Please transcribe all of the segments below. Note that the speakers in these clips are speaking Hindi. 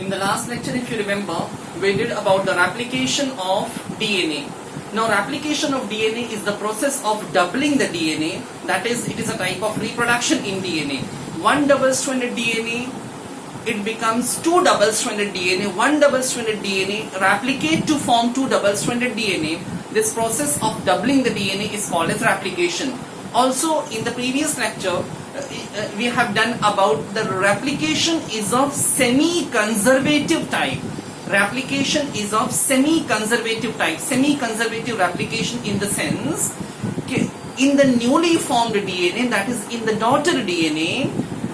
In the last lecture, if you remember, we did about the replication of DNA. Now, replication of DNA is the process of doubling the DNA. That is, it is a type of reproduction in DNA. One double-stranded DNA, it becomes two double-stranded DNA. One double-stranded DNA replicate to form two double-stranded DNA. This process of doubling the DNA is called as replication. Also, in the previous lecture, we have done about the replication is of semi-conservative type. Replication is of semi-conservative type. Semi-conservative replication in the sense, in the newly formed DNA, that is in the daughter DNA,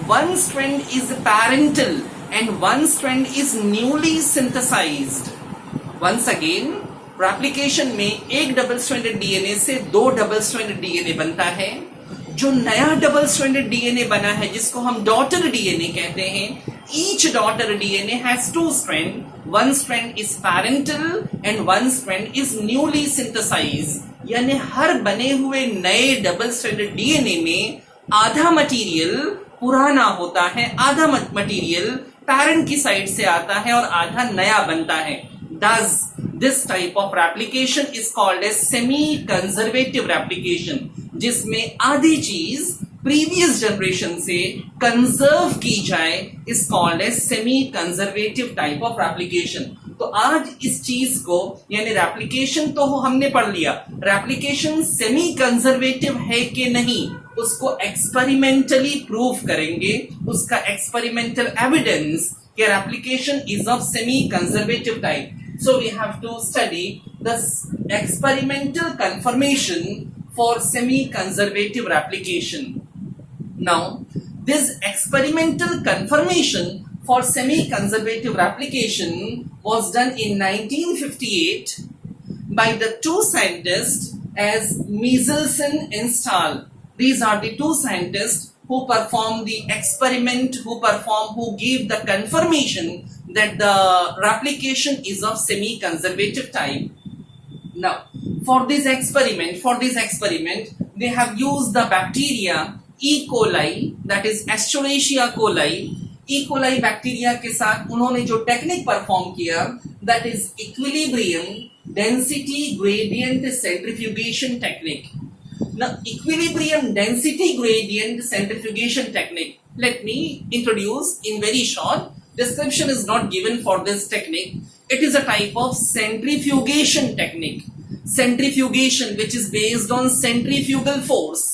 one strand is parental and one strand is newly synthesized. Once again, replication में एक डबल स्ट्रैंडेड डीएनए से दो डबल स्ट्रैंडेड डीएनए बनता है. जो नया डबल स्ट्रैंडेड डीएनए बना है, जिसको हम डॉटर डीएनए कहते हैं, each daughter DNA has two strands. One strand is parental and one strand is newly synthesized. यानी हर बने हुए नए डबल स्ट्रैंडेड डीएनए में आधा मटेरियल पुराना होता है, आधा मटेरियल पैरेंट की साइड से आता है और आधा नया बनता है. Thus, this type of replication is called as semi-conservative replication, जिसमें आधी चीज प्रीवियस जनरेशन से कंजर्व की जाए is called as semi-conservative type of replication. तो आज इस चीज को, यानी रेप्लिकेशन तो हमने पढ़ लिया, रेप्लिकेशन सेमी कंजर्वेटिव है कि नहीं उसको एक्सपेरिमेंटली प्रूव करेंगे. उसका एक्सपेरिमेंटल एविडेंस कि replication is of semi conservative type. So we have to study the experimental confirmation for semi-conservative replication. Now, this experimental confirmation for semi-conservative replication was done in 1958 by the two scientists as Michelson and Stahl. These are the two scientists who performed the experiment, who gave the confirmation that the replication is of semi-conservative type. Now, for this experiment, they have used the bacteria E. coli, that is Escherichia coli. E. coli bacteria के साथ उन्होंने जो टेक्निक परफॉर्म किया, that is equilibrium density gradient centrifugation technique. Now, equilibrium density gradient centrifugation technique, let me introduce in very short. Description is not given for this technique. It is a type of centrifugation technique. Centrifugation, which is based on centrifugal force.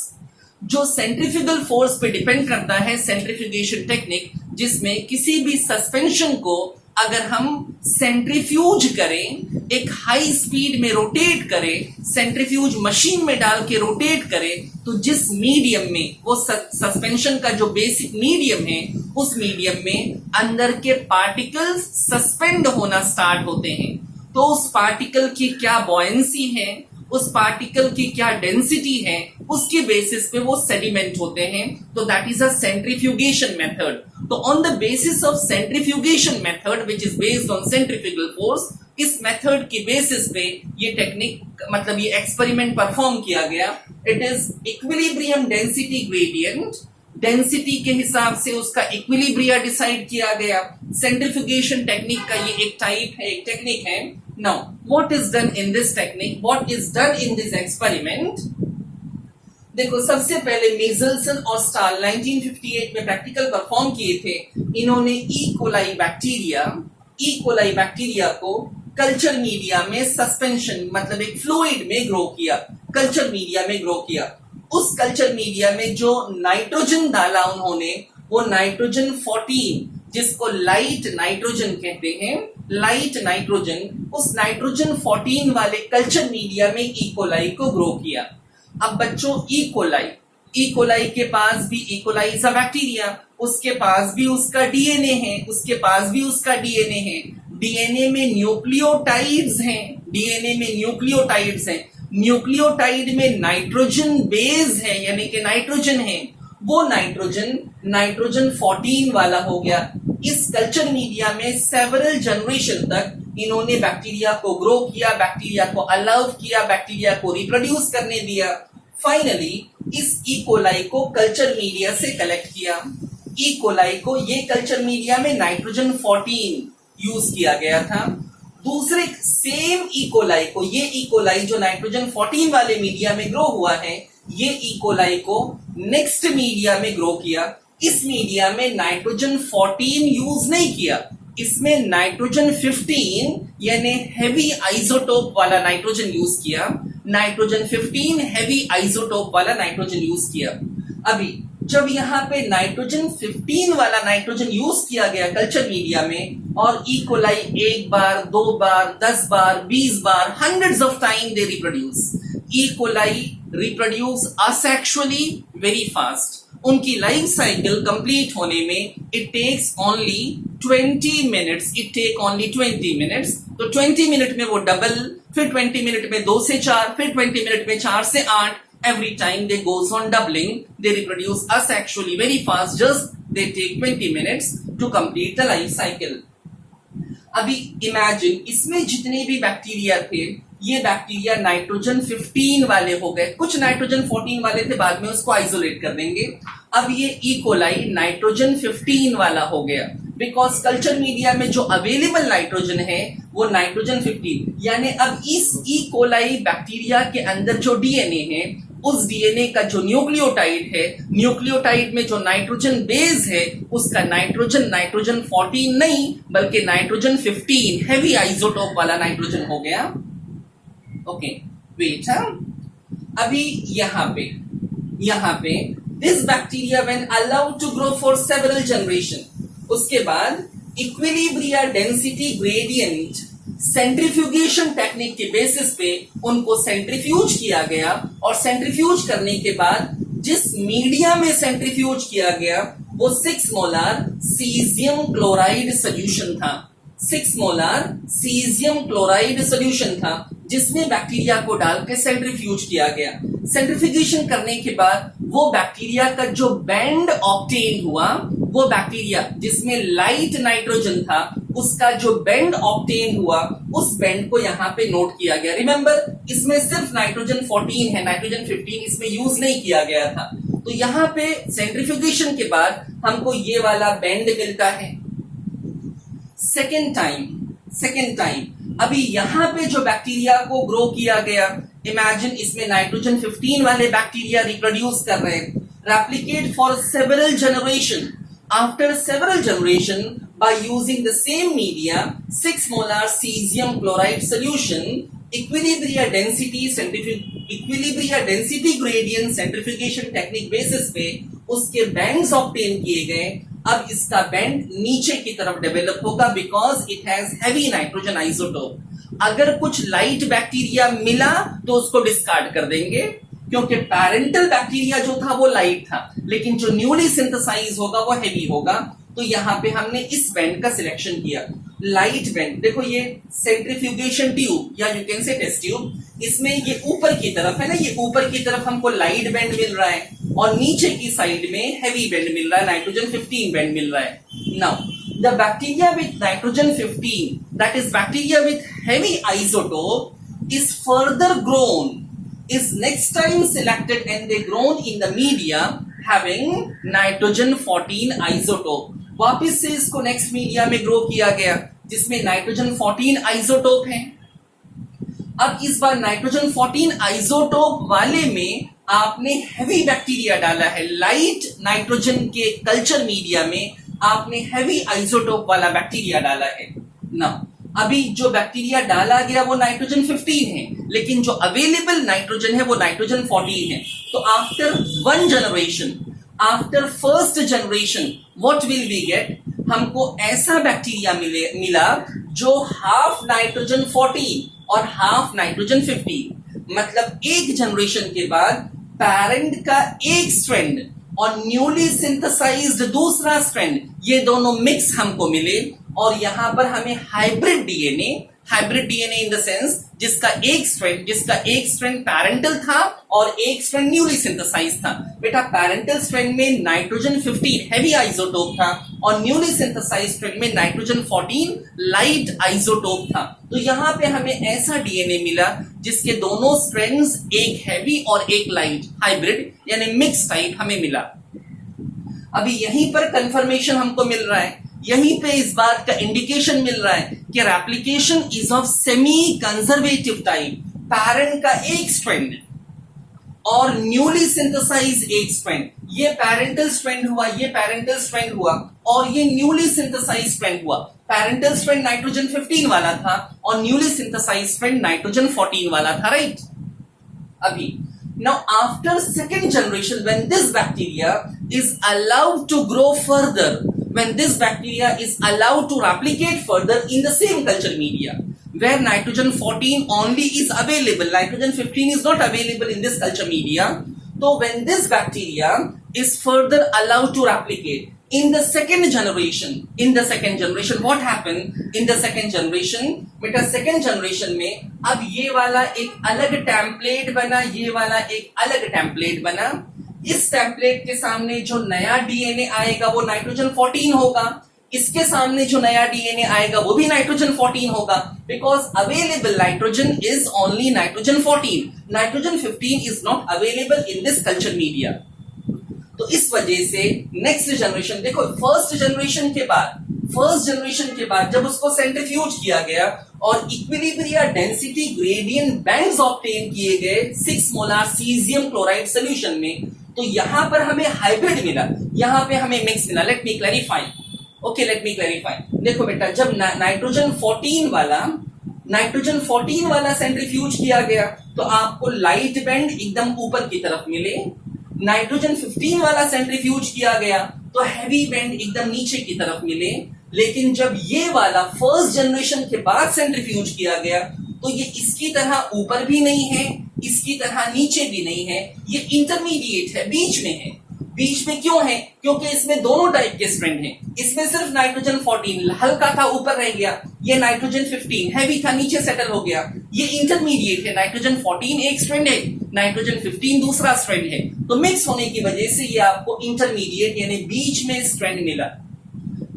जो सेंट्रीफ्यूगल फोर्स पे डिपेंड करता है सेंट्रीफ्यूगेशन टेक्निक, जिसमें किसी भी सस्पेंशन को अगर हम सेंट्रीफ्यूज करें, एक हाई स्पीड में रोटेट करें, सेंट्रीफ्यूज मशीन में डाल के रोटेट करें, तो जिस मीडियम में वो सस्पेंशन का जो बेसिक मीडियम है, उस मीडियम में अंदर के पार्टिकल्स सस्पेंड होना स्टार्ट होते हैं. तो उस पार्टिकल की क्या बॉयंसी है, उस पार्टिकल की क्या डेंसिटी है, उसके बेसिस पे वो सेडिमेंट होते हैं. तो that is a centrifugation method. तो on the basis of centrifugation method which is based on centrifugal force, इस मेथड की बेसिस पे ये टेक्निक, मतलब ये एक्सपेरिमेंट परफॉर्म किया गया. It is equilibrium density gradient. Density के हिसाब से उसका इक्विलिब्रिया डिसाइड किया गया. सेंट्रीफ्यूगेशन टेक्निक का ये एक टाइप है, एक टेक्निक है. Now, what is done in this technique? What is done in this experiment? देखो, सबसे पहले मिचेल्सन और स्टाल 1958 में प्रैक्टिकल परफॉर्म किए थे. इन्होंने ई कोलाई बैक्टीरिया को कल्चर मीडिया में सस्पेंशन, मतलब एक फ्लूइड में ग्रो किया, कल्चर मीडिया में ग्रो किया. उस कल्चर मीडिया में जो नाइट्रोजन डाला उन्होंने, वो नाइट्रोजन 14, जिसको लाइट नाइट्रोजन कहते हैं, लाइट नाइट्रोजन, उस नाइट्रोजन 14 वाले कल्चर मीडिया में ई कोलाई को ग्रो किया. अब बच्चों, ई कोलाई के पास भी, E coli is a bacteria, उसके पास भी उसका डीएनए है, डीएनए में न्यूक्लियोटाइड्स हैं, न्यूक्लियोटाइड में नाइट्रोजन बेस है, यानी कि नाइट्रोजन है. वो नाइट्रोजन 14 वाला हो गया. इस कल्चर मीडिया में सेवरल जनरेशन तक इन्होंने बैक्टीरिया को ग्रो किया, बैक्टीरिया को अलाउ किया, बैक्टीरिया को रिप्रोड्यूस करने दिया. फाइनली इस ई कोलाई को कल्चर मीडिया से कलेक्ट किया. ई कोलाई को, ये कल्चर मीडिया में नाइट्रोजन 14 यूज किया गया था। दूसरे सेम इकोलाई को, ये इकोलाई जो नाइट्रोजन 14 वाले मीडिया में ग्रो हुआ है, ये इकोलाई को नेक्स्ट मीडिया में ग्रो किया। इस मीडिया में नाइट्रोजन 14 यूज नहीं किया, इसमें नाइट्रोजन 15 यानी हेवी आइसोटोप वाला नाइट्रोजन यूज किया। नाइट्रोजन 15 हेवी आइसोटोप वाला नाइट्रोजन यूज किया। अभी जब यहाँ पे नाइट्रोजन 15 वाला नाइट्रोजन यूज किया गया कल्चर मीडिया में, और इकोलाई 1 बार 2 बार 10 बार 20 बार hundreds of time they reproduce. E coli reproduce asexually very fast. उनकी लाइफ साइकिल कंप्लीट होने में it takes only 20 minutes, it take only 20 minutes. तो 20 मिनट में वो डबल, फिर 20 मिनट में 2 से 4, फिर 20 मिनट में 4 से 8। Every time they goes on doubling, they reproduce asexually very fast. Just they take 20 minutes to complete the life cycle. अभी इमेजिन इसमें जितने भी बैक्टीरिया थे, ये बैक्टीरिया नाइट्रोजन 15 वाले हो गए। कुछ नाइट्रोजन 14 वाले थे, बाद में उसको आइसोलेट कर देंगे। अब ये इकोलाई नाइट्रोजन 15 वाला हो गया, बिकॉज कल्चर मीडिया में जो अवेलेबल नाइट्रोजन है वो नाइट्रोजन 15। यानी अब इस इकोलाई बैक्टीरिया के अंदर जो डीएनए है, उस डीएनए का जो न्यूक्लियोटाइड है, न्यूक्लियोटाइड में जो नाइट्रोजन बेस है, उसका नाइट्रोजन 14 नहीं बल्कि नाइट्रोजन 15 हेवी आइसोटोप वाला नाइट्रोजन हो गया। ओके वेट, अभी यहाँ पे this bacteria when allowed to grow for several generation, उसके बाद equilibria density gradient centrifugation technique के बेसिस पे उनको सेंट्रीफ्यूज किया गया, और सेंट्रीफ्यूज करने के बाद जिस मीडिया में सेंट्रीफ्यूज किया गया वो 6 मोलार सीजियम क्लोराइड सोल्यूशन था। 6 मोलार सीजियम क्लोराइड सोल्यूशन था जिसमें बैक्टीरिया को डाल के सेंट्रीफ्यूज किया गया। सेंट्रीफ्यूगेशन करने के बाद वो बैक्टीरिया का जो बैंड ऑब्टेन हुआ, वो बैक्टीरिया जिसमें लाइट नाइट्रोजन था, उसका जो बैंड ऑब्टेन हुआ, उस बैंड को यहाँ पे नोट किया गया। रिमेंबर, इसमें सिर्फ नाइट्रोजन 14 है, नाइट्रोजन 15 इसमें यूज नहीं किया गया था। तो यहाँ पे सेंट्रीफ्यूगेशन के बाद हमको ये वाला बैंड मिलता है। सेकेंड टाइम अभी यहाँ पे जो बैक्टीरिया को ग्रो किया गया, इमेजिन इसमें नाइट्रोजन 15 वाले बैक्टीरिया रिप्रोड्यूस कर रहे हैं, replicate for several generation. After several generation, by using the same media, 6 molar cesium chloride solution, equilibria density gradient centrifugation technique basis पे उसके बैंड्स ऑब्टेन किए गए। अब इसका बैंड नीचे की तरफ डेवलप होगा because it has heavy nitrogen isotope. अगर कुछ लाइट बैक्टीरिया मिला तो उसको डिस्कार्ड कर देंगे, क्योंकि पैरेंटल बैक्टीरिया जो था वो लाइट था, लेकिन जो न्यूली सिंथेसाइज होगा वो हेवी होगा। तो यहाँ पे हमने इस बैंड का सिलेक्शन किया, लाइट बैंड। देखो ये सेंट्रीफ्यूगेशन ट्यूब या you can say test tube, इसमें ये ऊपर की तरफ है ना, ये ऊपर की तरफ हमको लाइट बैंड मिल रहा है और नीचे की साइड में हेवी बैंड मिल रहा है, नाइट्रोजन 15 बैंड मिल रहा है। Now the bacteria with nitrogen 15, that is bacteria with heavy isotope, is further grown, is next time selected and they grown in the media having nitrogen 14 isotope. वापिस से इसको नेक्स्ट मीडिया में ग्रो किया गया जिसमें नाइट्रोजन 14 आइसोटोप है। अब इस बार नाइट्रोजन 14 आइसोटोप वाले में आपने हेवी बैक्टीरिया डाला है, लाइट नाइट्रोजन के कल्चर मीडिया में आपने हेवी आइसोटोप वाला बैक्टीरिया डाला है ना। अभी जो बैक्टीरिया डाला गया वो नाइट्रोजन 15 है, लेकिन जो अवेलेबल नाइट्रोजन है वो नाइट्रोजन 14 है। तो after one generation, after first generation, what will we get, हमको ऐसा बैक्टीरिया मिला जो हाफ नाइट्रोजन 14 और हाफ नाइट्रोजन 15। मतलब एक जनरेशन के बाद पैरेंट का एक स्ट्रैंड और न्यूली सिंथेसाइज्ड दूसरा स्ट्रैंड, ये दोनों मिक्स हमको मिले, और यहां पर हमें hybrid DNA in the sense जिसका एक स्ट्रैंड पैरेंटल था और एक स्ट्रैंड न्यूली सिंथेसाइज था। बेटा पैरेंटल स्ट्रैंड में नाइट्रोजन 15 हेवी आइसोटोप था और न्यूली सिंथेसाइज स्ट्रैंड में नाइट्रोजन 14 लाइट आइसोटोप था। तो यहां पे हमें ऐसा डीएनए मिला जिसके दोनों स्ट्रैंड्स, एक हेवी और एक लाइट, हाइब्रिड यानी मिक्स टाइप हमें मिला। अभी यहीं पर कंफर्मेशन हमको मिल रहा है यहीं पे इस बात का इंडिकेशन मिल रहा है कि replication is of semi conservative type. Parent का एक स्ट्रैंड और न्यूली सिंथेसाइज एक स्ट्रैंड, ये पैरेंटल स्ट्रैंड हुआ, ये पैरेंटल स्ट्रैंड हुआ और ये न्यूली सिंथेसाइज स्ट्रैंड हुआ। पैरेंटल स्ट्रैंड नाइट्रोजन 15 वाला था और न्यूली सिंथेसाइज स्ट्रैंड नाइट्रोजन 14 वाला था, राइट? अभी now after second generation, when this bacteria is allowed to grow further, when this bacteria is allowed to replicate further in the same culture media where nitrogen 14 only is available, nitrogen 15 is not available in this culture media, so when this bacteria is further allowed to replicate in the second generation, what happened in the second generation? बेटा second generation में अब ये वाला एक अलग टेम्पलेट बना, ये वाला एक अलग टेम्पलेट बना। इस टेम्पलेट के सामने जो नया डीएनए आएगा वो नाइट्रोजन 14 होगा, इसके सामने जो नया डीएनए आएगा वो भी नाइट्रोजन 14 होगा, because available nitrogen is only nitrogen 14, nitrogen 15 is not available in this culture media. तो इस वजह से नेक्स्ट जनरेशन देखो, फर्स्ट जनरेशन के बाद जब उसको सेंट्रीफ्यूज किया गया और equilibria density gradient bands obtain किए गए 6 मोलार सीजियम क्लोराइड सॉल्यूशन में, तो यहां पर हमें हाइब्रिड मिला, यहां पे हमें मिक्स मिला। Let me clarify. देखो बेटा, जब नाइट्रोजन 14 वाला सेंट्रीफ्यूज किया गया तो आपको लाइट बैंड एकदम ऊपर की तरफ मिले। नाइट्रोजन 15 वाला सेंट्रीफ्यूज किया गया तो हैवी बैंड एकदम नीचे की तरफ मिले। लेकिन जब ये वाला फर्स्ट जनरेशन के बाद सेंट्रीफ्यूज किया गया तो ये इसकी तरह ऊपर भी नहीं है, इसकी तरह नीचे भी नहीं है, ये इंटरमीडिएट है, बीच में है। बीच में क्यों है? क्योंकि इसमें दोनों टाइप के स्ट्रैंड हैं। इसमें सिर्फ नाइट्रोजन 14 हल्का था, ऊपर रह गया, ये नाइट्रोजन 15 हैवी था, नीचे सेटल हो गया। ये इंटरमीडिएट है, नाइट्रोजन 14 एक स्ट्रैंड है, नाइट्रोजन 15 दूसरा स्ट्रैंड है। तो मिक्स होने की वजह से ये आपको इंटरमीडिएट यानी बीच में स्ट्रैंड मिला।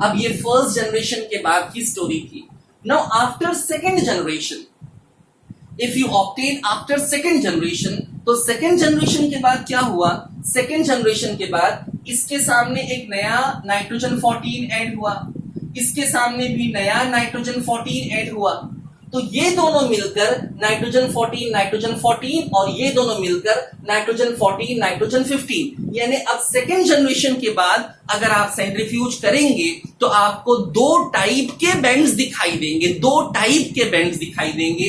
अब ये फर्स्ट जनरेशन के बाद की स्टोरी थी। Now after second generation, if you obtain after second generation, तो सेकेंड जनरेशन के बाद क्या हुआ? सेकेंड जनरेशन के बाद इसके सामने एक नया नाइट्रोजन 14 ऐड हुआ, इसके सामने भी नया नाइट्रोजन 14 ऐड हुआ। तो ये दोनों मिलकर नाइट्रोजन 14 और ये दोनों मिलकर नाइट्रोजन 14 नाइट्रोजन 15, यानी अब सेकेंड जनरेशन के बाद अगर आप सेंट्रीफ्यूज करेंगे तो आपको दो टाइप के बैंड्स दिखाई देंगे,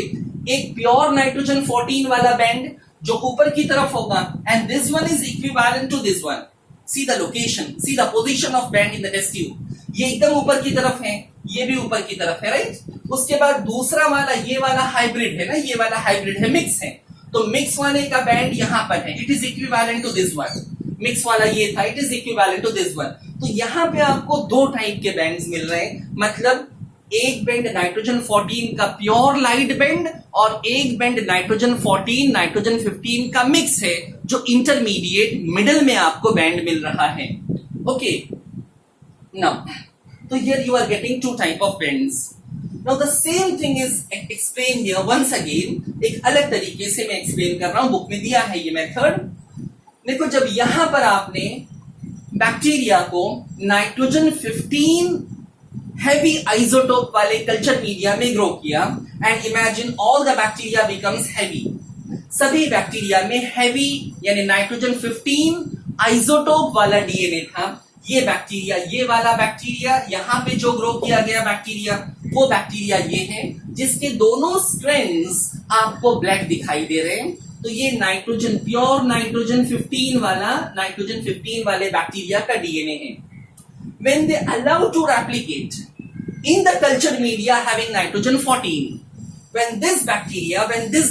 एक प्योर नाइट्रोजन 14 वाला बैंड जो ऊपर की तरफ होगा, and this one is equivalent to this one. See the location, see the position of band in the test tube. ये एकदम ऊपर की तरफ है, ये भी ऊपर की तरफ है, राइट? उसके बाद दूसरा वाला, ये वाला हाइब्रिड है ना, ये वाला हाइब्रिड है, मिक्स है। तो मिक्स वाले का बैंड यहां पर है, it is equivalent to this one. Mix वाला ये था, it is equivalent to this one. तो यहां पे आपको दो टाइप के बैंड्स मिल रहे हैं, मतलब एक बैंड नाइट्रोजन 14 का प्योर लाइट बैंड और एक बैंड नाइट्रोजन 14 नाइट्रोजन 15 का मिक्स है, जो इंटरमीडिएट मिडिल में आपको बैंड मिल रहा है। ओके, नाउ तो here you are getting two type of bands. Now the same thing is explained here once again, एक अलग तरीके से मैं एक्सप्लेन कर रहा हूं, बुक में दिया है ये मेथड। देखो, जब यहां पर आपने बैक्टीरिया को नाइट्रोजन 15 हैवी आइसोटोप वाले कल्चर मीडिया में ग्रो किया, and imagine all the bacteria becomes heavy. सभी बैक्टीरिया में हैवी यानी नाइट्रोजन 15 आइसोटोप वाला डीएनए था। ये बैक्टीरिया, ये वाला बैक्टीरिया, यहां पे जो ग्रो किया गया बैक्टीरिया, वो बैक्टीरिया ये है जिसके दोनों स्ट्रैंड्स आपको ब्लैक दिखाई दे रहे हैं। तो ये नाइट्रोजन, प्योर नाइट्रोजन 15 वाले बैक्टीरिया का डीएनए है। When they allow to replicate in the culture media having nitrogen 14, when this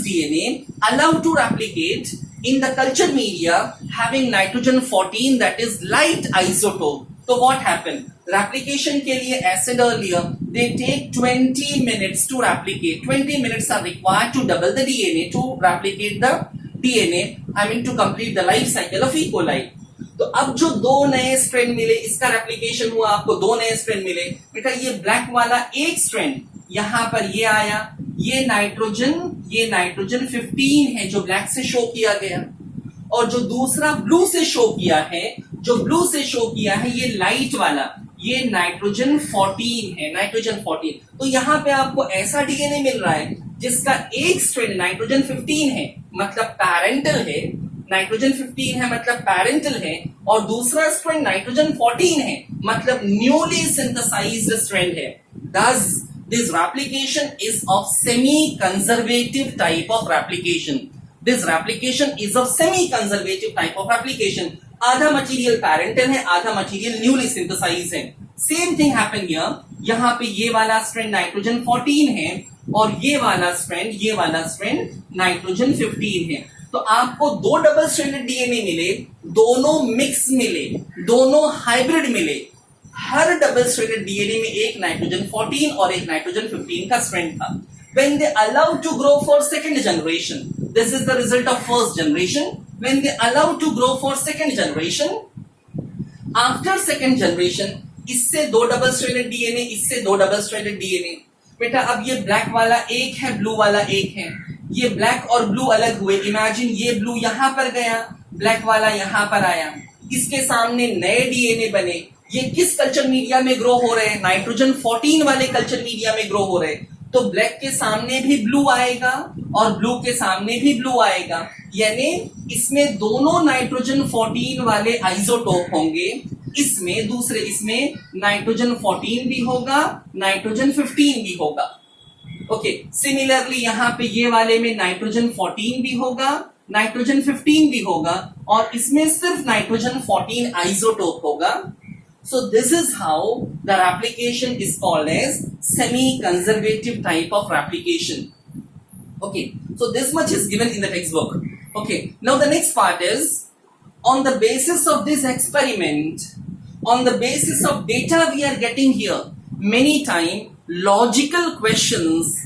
DNA allow to replicate in the culture media having nitrogen 14, that is light isotope, so what happened? Replication के लिए as said earlier, they take 20 minutes to replicate. 20 minutes are required to double the DNA, to replicate the DNA, I mean to complete the life cycle of E. coli. तो अब जो दो नए स्ट्रैंड मिले, इसका रेप्लिकेशन हुआ, आपको दो नए स्ट्रैंड मिले। बेटा, ये ब्लैक वाला एक स्ट्रैंड यहां पर ये आया, ये नाइट्रोजन 15 है जो ब्लैक से शो किया गया, और जो दूसरा ब्लू से शो किया है, ये लाइट वाला, ये नाइट्रोजन 14 है, नाइट्रोजन 14। तो यहाँ पे आपको ऐसा डीएनए मिल रहा है जिसका एक स्ट्रैंड नाइट्रोजन 15 है, मतलब पैरेंटल है, नाइट्रोजन 15 है मतलब पैरेंटल है, और दूसरा स्ट्रैंड नाइट्रोजन 14 है मतलब न्यूली सिंथेसाइज्ड स्ट्रैंड है। Thus, this replication is of semi-conservative type of replication. This replication is of semi-conservative type of replication. आधा मटेरियल पैरेंटल है, आधा मटेरियल न्यूली सिंथेसाइज है। सेम थिंग हैपन हियर, यहाँ पे ये वाला स्ट्रैंड नाइट्रोजन 14 है और ये वाला स्ट्रैंड नाइट्रोजन 15 है। तो आपको दो डबल स्ट्रैंडेड डीएनए मिले, दोनों मिक्स मिले, दोनों हाइब्रिड मिले। हर डबल स्ट्रैंडेड डीएनए में एक नाइट्रोजन 14 और एक नाइट्रोजन 15 का स्ट्रैंड था। When they allowed to grow for second generation, this is the result of first generation. When they allowed to grow for second generation, after second generation, इससे दो डबल स्ट्रैंडेड डीएनए, इससे दो डबल स्ट्रैंडेड डीएनए। बेटा अब ये ब्लैक वाला एक है, ब्लू वाला एक है, ये ब्लैक और ब्लू अलग हुए। इमेजिन ये ब्लू यहां पर गया, ब्लैक वाला यहां पर आया, इसके सामने नए डीएनए बने। ये किस कल्चर मीडिया में ग्रो हो रहे हैं? नाइट्रोजन 14 वाले कल्चर मीडिया में ग्रो हो रहे हैं। तो ब्लैक के सामने भी ब्लू आएगा और ब्लू के सामने भी ब्लू आएगा, यानी इसमें दोनों नाइट्रोजन 14 वाले आइसोटोप होंगे। इसमें दूसरे इसमें नाइट्रोजन 14 भी होगा, नाइट्रोजन 15 भी होगा। ओके, सिमिलरली यहां पे ये वाले में नाइट्रोजन 14 भी होगा, नाइट्रोजन 15 भी होगा, और इसमें सिर्फ नाइट्रोजन 14 आइसोटोप होगा। So this is how the replication is called as semi-conservative type of replication. Okay, so this much is given in the textbook. Okay, now the next part is, on the basis of this experiment, on the basis of data we are getting here, many time logical questions,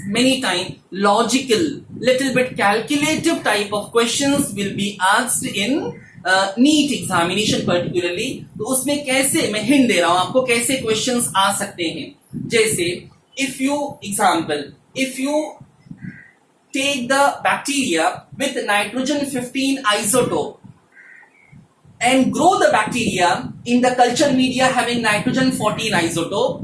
little bit calculative type of questions will be asked in NEET examination particularly. तो उसमें कैसे, मैं हिंट दे रहा हूं आपको, कैसे क्वेश्चंस आ सकते हैं। जैसे if you take the bacteria with nitrogen 15 isotope and grow the bacteria in the culture media having nitrogen 14 isotope,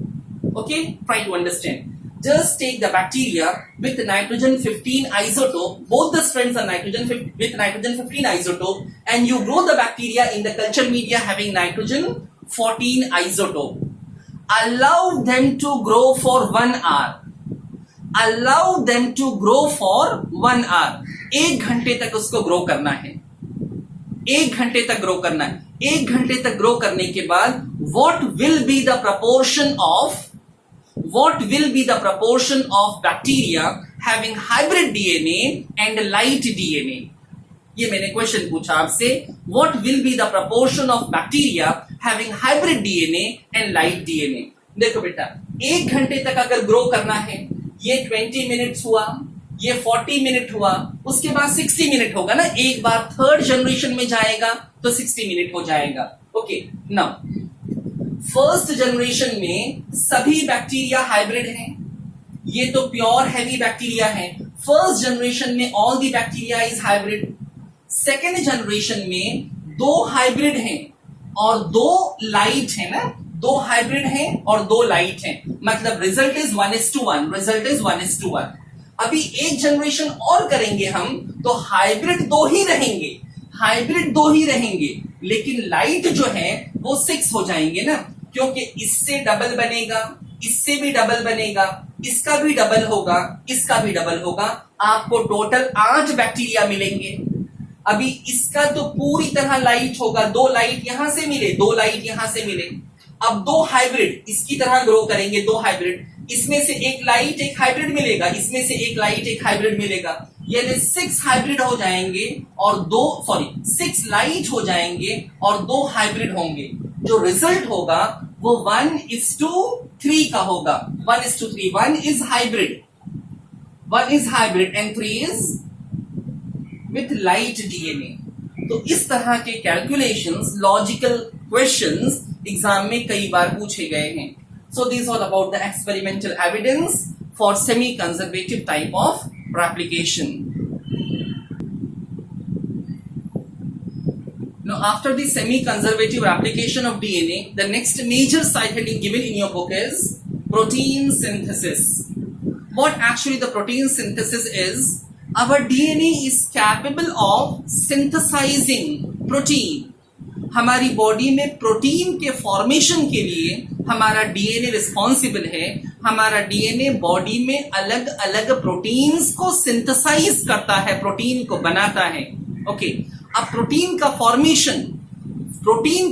okay, try to understand. Just take the bacteria with nitrogen 15 isotope, both the strands are with nitrogen 15 isotope, and you grow the bacteria in the culture media having nitrogen 14 isotope. Allow them to grow for 1 hour. Allow them to grow for 1 hour. 1 घंटे तक उसको ग्रो करना है, 1 घंटे तक ग्रो करना है। 1 घंटे तक ग्रो करने के बाद what will be the proportion of bacteria having hybrid DNA and light DNA? ये मैंने क्वेश्चन पूछा आपसे, what will be the proportion of bacteria having hybrid DNA and light DNA? देखो बेटा, 1 घंटे तक अगर ग्रो करना है, ये 20 मिनट्स हुआ, ये 40 मिनट हुआ, उसके बाद 60 मिनट होगा ना। एक बार थर्ड जनरेशन में जाएगा तो 60 मिनट हो जाएगा। ओके, नाउ फर्स्ट जनरेशन में सभी बैक्टीरिया हाइब्रिड हैं, ये तो प्योर हैवी बैक्टीरिया है। फर्स्ट जनरेशन में all the bacteria is hybrid. Second generation में 2 हाइब्रिड हैं और 2 लाइट है ना, 2 हाइब्रिड हैं और 2 लाइट हैं, मतलब रिजल्ट इज 1:1। अभी एक जनरेशन और करेंगे हम तो हाइब्रिड 2 ही रहेंगे, लेकिन लाइट जो है वो 6 हो जाएंगे ना, क्योंकि इससे डबल बनेगा, इससे भी डबल बनेगा, इसका भी डबल होगा, इसका भी डबल होगा। आपको टोटल 8 बैक्टीरिया मिलेंगे। अभी इसका तो पूरी तरह लाइट होगा, 2 लाइट यहां से मिले, 2 लाइट यहां से मिले। अब 2 हाइब्रिड इसकी तरह ग्रो करेंगे, 2 हाइब्रिड, इसमें से एक लाइट एक हाइब्रिड मिलेगा, इसमें से एक लाइट एक हाइब्रिड मिलेगा, यानी 6 हाइब्रिड हो जाएंगे और 6 लाइट हो जाएंगे और 2 हाइब्रिड होंगे। जो रिजल्ट होगा वो 1:3 का होगा। 1:3, 1 is hybrid and 3 is with light DNA. तो इस तरह के कैलकुलेशंस, लॉजिकल क्वेश्चंस एग्जाम में कई बार पूछे गए हैं। So these all about the experimental evidence for semi-conservative type of replication. Now after the semi-conservative application of DNA, the next major side heading given in your book is protein synthesis. What actually the protein synthesis is? Our DNA is capable of synthesizing protein. हमारी बॉडी में प्रोटीन के फॉर्मेशन के लिए हमारा डीएनए रिस्पॉन्सिबल है. हमारा डीएनए बॉडी में अलग अलग प्रोटीन्स को सिंथेसाइज करता है, प्रोटीन को बनाता है. ओके, अब प्रोटीन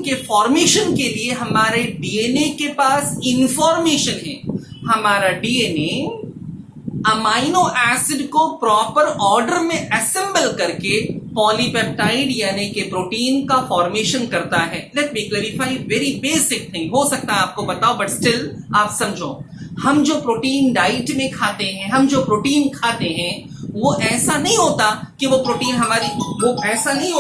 के फॉर्मेशन के लिए हमारे डीएनए के पास इंफॉर्मेशन है. हमारा डीएनए अमाइनो एसिड को प्रॉपर ऑर्डर में असेंबल करके पॉलीपेप्टाइड यानी कि प्रोटीन का फॉर्मेशन करता है. Let me clarify very basic thing. हो सकता है आपको बताओ बट स्टिल आप समझो. हम जो प्रोटीन डाइट में खाते हैं, हम जो प्रोटीन खाते हैं, वो ऐसा नहीं होता कि वो प्रोटीन हमारी ऐसा नहीं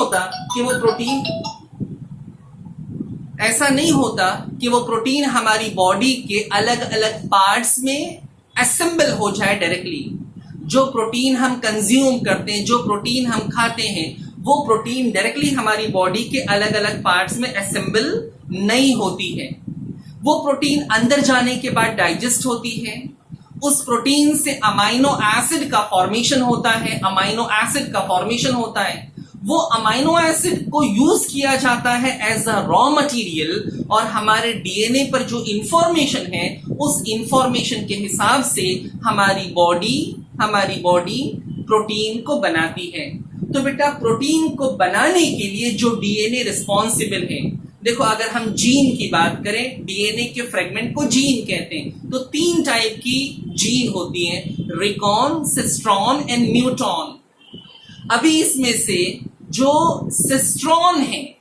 होता कि वो प्रोटीन हमारी बॉडी के अलग अलग पार्ट्स में असेंबल हो जाए डायरेक्टली. जो प्रोटीन हम कंज्यूम करते हैं, जो प्रोटीन हम खाते हैं, वो प्रोटीन डायरेक्टली हमारी बॉडी के अलग अलग पार्ट्स में असेंबल नहीं होती है. वो प्रोटीन अंदर जाने के बाद डाइजेस्ट होती है. उस प्रोटीन से अमाइनो एसिड का फॉर्मेशन होता है. वो अमाइनो एसिड को यूज किया जाता है एज अ रॉ मटेरियल, और हमारे डीएनए पर जो इंफॉर्मेशन है उस इंफॉर्मेशन के हिसाब से हमारी बॉडी प्रोटीन को बनाती है. तो बेटा प्रोटीन को बनाने के लिए जो डीएनए रिस्पॉन्सिबल है, देखो अगर हम जीन की बात करें, डीएनए के फ्रेगमेंट को जीन कहते हैं. तो 3 टाइप की जीन होती हैं, रिकॉन, सिस्ट्रॉन एंड म्यूटॉन. अभी इसमें से जो सिस्ट्रॉन है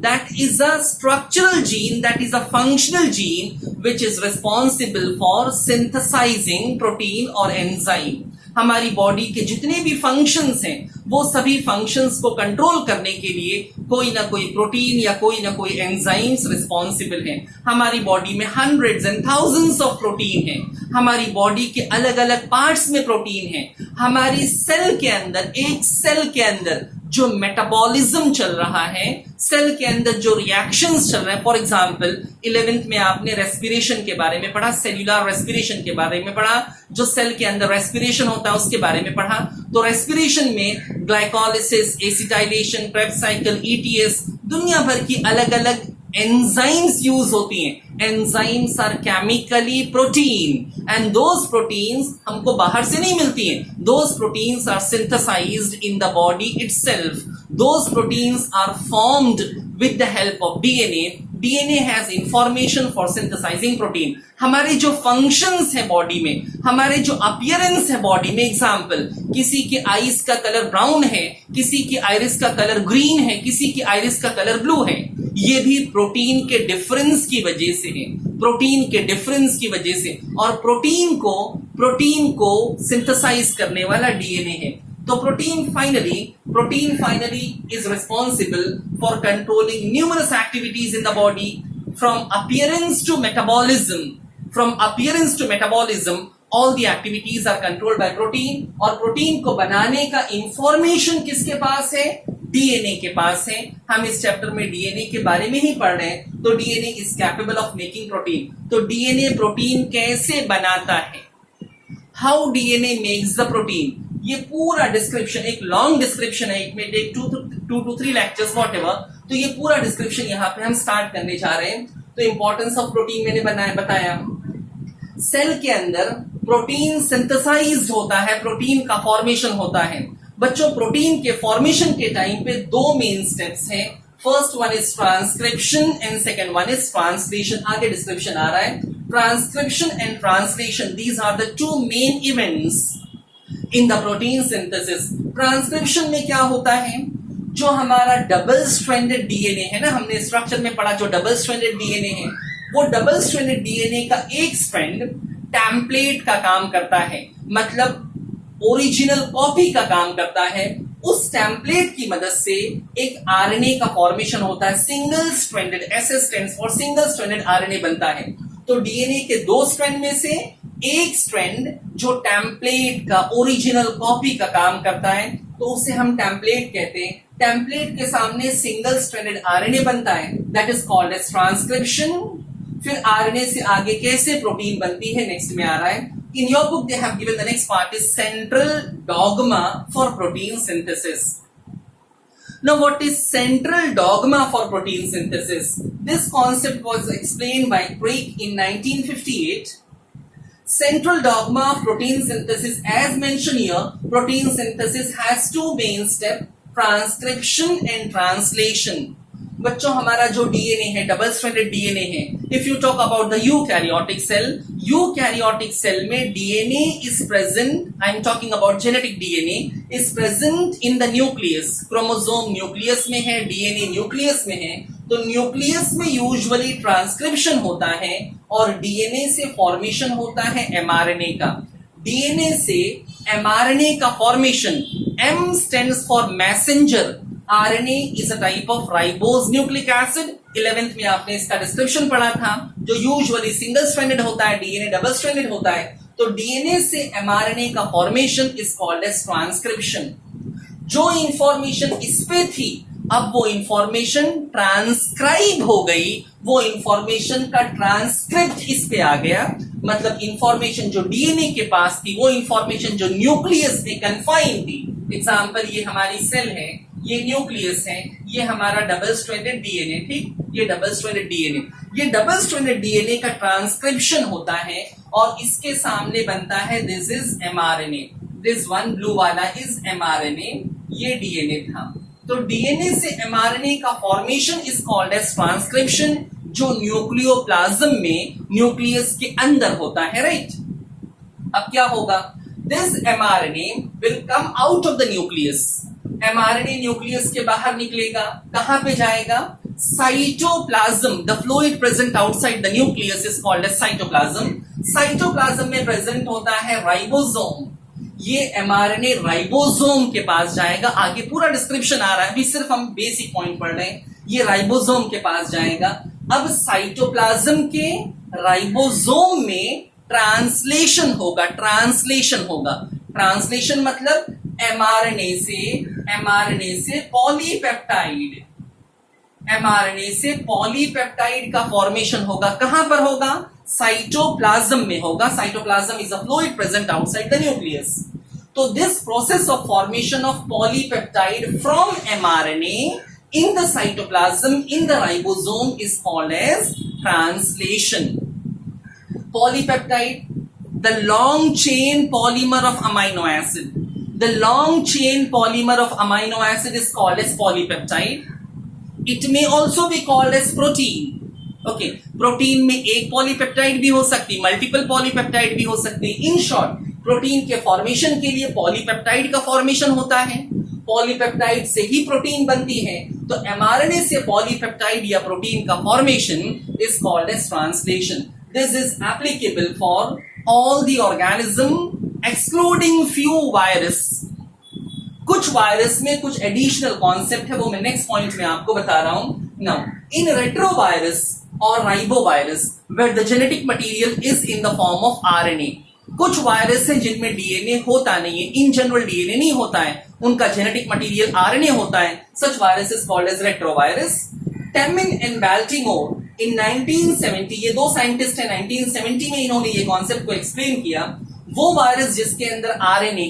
that is a structural gene, that is a functional gene which is responsible for synthesizing protein or enzyme. हमारी बॉडी के जितने भी फंक्शंस हैं, वो सभी फंक्शंस को कंट्रोल करने के लिए कोई ना कोई प्रोटीन या कोई ना कोई एंजाइम्स रिस्पॉन्सिबल हैं. हमारी बॉडी में hundreds and thousands of protein हैं. हमारी बॉडी के अलग अलग पार्ट्स में प्रोटीन है. हमारी सेल के अंदर जो मेटाबॉलिज्म चल रहा है, सेल के अंदर जो रिएक्शंस चल रहे हैं, फॉर एग्जांपल 11th में आपने रेस्पिरेशन के बारे में पढ़ा, सेल्यूलर रेस्पिरेशन के बारे में पढ़ा, जो सेल के अंदर रेस्पिरेशन होता है उसके बारे में पढ़ा. तो रेस्पिरेशन में glycolysis, acetylation, Krebs cycle, ETS, दुनिया भर की अलग अलग एंजाइम्स यूज होती हैं. Enzymes are chemically protein and those proteins हमको बाहर से नहीं मिलती हैं. Those proteins are synthesized in the body itself. Those proteins are formed with the help of DNA. DNA has information for synthesizing protein. हमारे जो फंक्शंस है बॉडी में, हमारे जो अपीयरेंस है बॉडी में, एग्जांपल किसी की आईज का कलर ब्राउन है, किसी की आइरिस का कलर ग्रीन है, किसी की आइरिस का कलर ब्लू है, ये भी प्रोटीन के डिफरेंस की वजह से है. और प्रोटीन को सिंथेसाइज करने वाला डीएनए है. तो protein finally is responsible for controlling numerous activities in the body, from appearance to metabolism. All the activities are controlled by protein. और प्रोटीन को बनाने का इंफॉर्मेशन किसके पास है? डीएनए के पास है. हम इस चैप्टर में डीएनए के बारे में ही पढ़ रहे हैं. तो DNA is capable of making protein. तो डीएनए प्रोटीन कैसे बनाता है? How DNA makes the protein. ये पूरा डिस्क्रिप्शन, एक लॉन्ग डिस्क्रिप्शन है, इट में टेक 2 to 3 लेक्चर्स व्हाटएवर. तो ये पूरा डिस्क्रिप्शन यहाँ पे हम स्टार्ट करने जा रहे हैं. तो इंपॉर्टेंस ऑफ प्रोटीन मैंने बताया. सेल के अंदर प्रोटीन सिंथेसाइज्ड होता है, प्रोटीन का फॉर्मेशन होता है. बच्चों, प्रोटीन के फॉर्मेशन के टाइम पे 2 मेन स्टेप्स हैं. First one is transcription and second one is translation. आगे डिस्क्रिप्शन आ रहा है. Transcription and translation, these are the 2 main events in the protein synthesis. Transcription में क्या होता है? जो हमारा डबल स्ट्रैंडेड डीएनए है ना, हमने स्ट्रक्चर में पढ़ा, जो डबल स्ट्रैंडेड डीएनए है, वो डबल स्ट्रैंडेड डीएनए का एक स्ट्रैंड टेम्पलेट का काम करता है, मतलब ओरिजिनल कॉपी का काम करता है. उस टेम्पलेट की मदद से एक आरएनए का फॉर्मेशन होता है, single stranded, SS stands for single stranded RNA बनता है. तो डीएनए के 2 स्ट्रैंड में से एक स्ट्रैंड जो टेम्पलेट का, ओरिजिनल कॉपी का काम करता है, तो उसे हम टेम्पलेट कहते हैं। टेम्पलेट के सामने सिंगल स्ट्रैंडेड आरएनए बनता है, that is called as transcription. फिर आरएनए से आगे कैसे प्रोटीन बनती है नेक्स्ट में आ रहा है। In your book they have given the next part is central dogma for protein synthesis. Now what is central dogma for protein synthesis? This concept was explained by Crick in 1958. Central dogma of protein synthesis, as mentioned here, protein synthesis has two main steps, transcription and translation. बच्चों हमारा जो डीएनए है डबल स्ट्रैंडेड डीएनए है। If you talk about the eukaryotic cell में DNA is present, I am talking about genetic DNA is present in the nucleus. Chromosome nucleus में है, डीएनए न्यूक्लियस में है, तो न्यूक्लियस में यूजुअली ट्रांसक्रिप्शन होता है और डीएनए से फॉर्मेशन होता है एमआरएनए का। डीएनए से एमआरएनए का formation, M stands for messenger, RNA is a type of ribose nucleic acid। 11th में आपने इसका डिस्क्रिप्शन पढ़ा था, जो यूजुअली सिंगल स्ट्रैंडेड होता है, डीएनए डबल स्ट्रैंडेड होता है। तो डीएनए से एमआरएनए का formation is called as transcription. जो इंफॉर्मेशन इस पे थी, अब वो इंफॉर्मेशन ट्रांसक्राइब हो गई, वो इंफॉर्मेशन का ट्रांसक्रिप्ट इस पे आ गया। मतलब इंफॉर्मेशन जो डीएनए के पास थी, वो इंफॉर्मेशन जो न्यूक्लियस में कन्फाइन थी। एग्जाम्पल, ये हमारी सेल है, ये न्यूक्लियस है, ये हमारा डबल स्ट्रैंडेड डीएनए, ठीक, ये डबल स्ट्रैंडेड डीएनए, ये डबल स्ट्रैंडेड डीएनए का ट्रांसक्रिप्शन होता है और इसके सामने बनता है this is mRNA. This one blue वाला इज एमआरएनए, ये डीएनए था। तो डीएनए से एमआरएनए का formation is called as transcription, जो न्यूक्लियोप्लाज्म में न्यूक्लियस के अंदर होता है, राइट। अब क्या होगा, this mRNA will come out of the nucleus. MRNA nucleus के बाहर निकलेगा, कहां पे जाएगा, cytoplasm. The fluid present outside the nucleus is called as cytoplasm. Cytoplasm में प्रेजेंट होता है राइबोसोम। ये एमआरएनए राइबोसोम के पास जाएगा। आगे पूरा डिस्क्रिप्शन आ रहा है, अभी सिर्फ हम बेसिक पॉइंट पढ़ रहे हैं। ये राइबोसोम के पास जाएगा। अब साइटोप्लाज्म के राइबोसोम में ट्रांसलेशन होगा। ट्रांसलेशन मतलब एमआरएनए से पॉलीपेप्टाइड का फॉर्मेशन होगा। कहां पर होगा, साइटोप्लाज्म में होगा। Cytoplasm is a fluid present outside the nucleus. तो this process of formation of polypeptide from mRNA in the cytoplasm in the ribosome is called as translation. Polypeptide, the long chain polymer of amino acid. The long chain polymer of amino acid is called as polypeptide. It may also be called as protein. Okay, protein में एक पॉलीपेप्टाइड भी हो सकती, मल्टीपल पॉलीपेप्टाइड भी हो सकती। इन शॉर्ट, प्रोटीन के फॉर्मेशन के लिए पॉलीपेप्टाइड का फॉर्मेशन होता है, पॉलीपेप्टाइड से ही प्रोटीन बनती है। तो एमआरएनए से पॉलीपेप्टाइड या प्रोटीन का formation is called as translation. This is applicable for all the organism excluding few virus. कुछ वायरस में कुछ एडिशनल कॉन्सेप्ट है, वो मैं नेक्स्ट पॉइंट में आपको बता रहा हूं। नाउ इन रेट्रोवायरस और ribovirus where the genetic material is in the form of RNA. कुछ वायरस है जिनमें डीएनए होता नहीं है, इन जनरल डीएनए नहीं होता है, उनका जेनेटिक मटेरियल आरएनए होता है। Such virus is called as retrovirus. Temin and Baltimore in 1970, ये दो साइंटिस्ट हैं, 1970 में इन्होंने ये कॉन्सेप्ट को एक्सप्लेन किया। वो वायरस जिसके अंदर आरएनए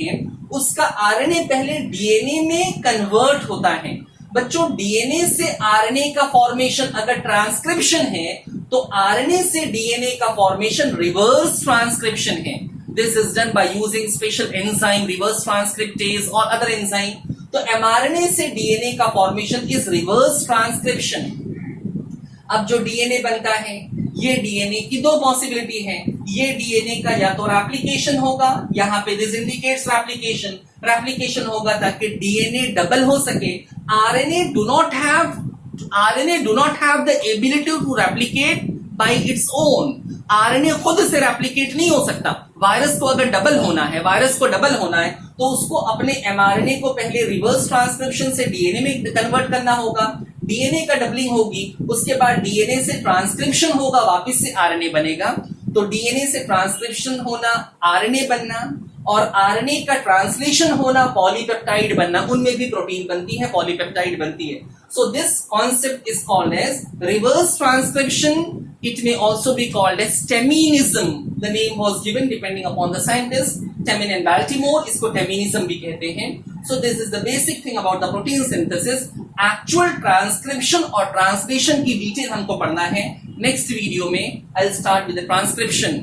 है, उसका आरएनए पहले डीएनए में कन्वर्ट होता है। बच्चों, डीएनए से आरएनए का फॉर्मेशन अगर ट्रांसक्रिप्शन है, तो आरएनए से डीएनए का फॉर्मेशन रिवर्स ट्रांसक्रिप्शन है। This is done by using special enzyme, reverse transcriptase और अदर एंजाइम। तो एमआरएनए से डीएनए का फॉर्मेशन इज रिवर्स ट्रांसक्रिप्शन। अब जो डीएनए बनता है, ये डीएनए की दो पॉसिबिलिटी है। ये डीएनए का या तो रेप्लिकेशन होगा, यहां पे दिस इंडिकेट्स रेप्लिकेशन होगा ताकि डीएनए डबल हो सके। RNA do not have the ability to replicate by its own. RNA खुद से रेप्लिकेट नहीं हो सकता। वायरस को अगर डबल होना है, तो उसको अपने एमआरएनए को पहले रिवर्स ट्रांसक्रिप्शन से डीएनए में कन्वर्ट करना होगा। डीएनए का डबलिंग होगी, उसके बाद डीएनए से ट्रांसक्रिप्शन होगा, वापस से आरएनए बनेगा। तो डीएनए से ट्रांसक्रिप्शन होना, आरएनए बनना, और आरएनए का ट्रांसलेशन होना, पॉलीपेप्टाइड बनना, उनमें भी प्रोटीन बनती है, पॉलीपेप्टाइड बनती है. So this concept is called as reverse transcription. It may also be called as taminism. The name was given depending upon the scientist. Tamin and Baltimore, इसको taminism भी कहते हैं. So this is the basic thing about the protein synthesis. Actual transcription और translation की detail हमको पढ़ना है. Next video में I'll start with the transcription.